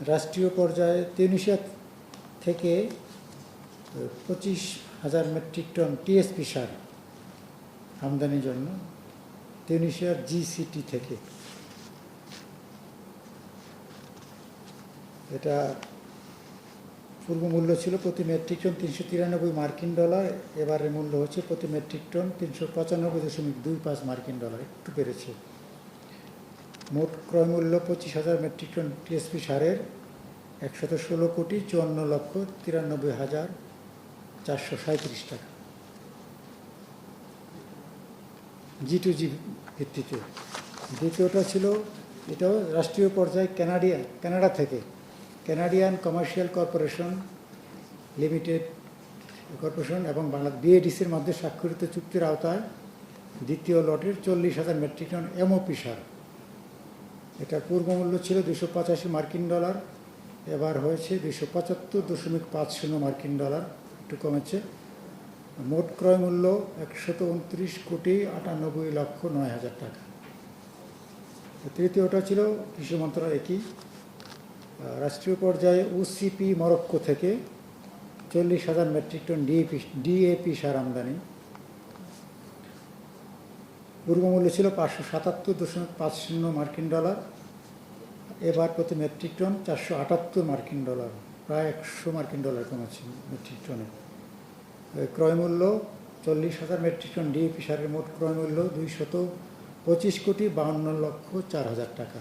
রাষ্ট্রীয় পর্যায়ে তিউনিসিয়া থেকে 25,000 মেট্রিক টন টিএসপি সার আমদানির জন্য তিউনিসিয়ার জিসিটি থেকে। এটা পূর্ব মূল্য ছিল প্রতি মেট্রিক টন 393 মার্কিন ডলার, এবারের মূল্য হচ্ছে প্রতি মেট্রিক টন 395.25 মার্কিন ডলার, একটু বেড়েছে। মোট ক্রয় মূল্য 25,000 মেট্রিক টন টিএসপি সারের 116,54,93,437 টাকা G2G ভিত্তিতে। দ্বিতীয়টা ছিল, এটাও রাষ্ট্রীয় পর্যায়ে কানাডা থেকে Canadian commercial corporation limited corporation এবং বিএডিসির মধ্যে স্বাক্ষরিত চুক্তির আওতায় দ্বিতীয় লটের 40,000 মেট্রিক টন এমওপি সার। এটার পূর্বমূল্য ছিল 285 মার্কিন ডলার, এবার হয়েছে 275.50 মার্কিন ডলার, একটু কমেছে। মোট ক্রয় মূল্য 129,98,09,000 টাকা। তৃতীয়টা ছিল কৃষি মন্ত্রণালয় একই রাষ্ট্রীয় পর্যায়ে ওসিপি মরক্কো থেকে 40,000 মেট্রিক টন ডিএপি সার আমদানি। পূর্বমূল্য ছিল 577.50 মার্কিন ডলার, এবার প্রতি মেট্রিক টন 478 মার্কিন ডলার, প্রায় 100 মার্কিন ডলার কমেছে মেট্রিক টনে। ক্রয় মূল্য 40,000 মেট্রিক টন ডিএপি সারের মোট ক্রয় মূল্য 225,52,04,000 টাকা।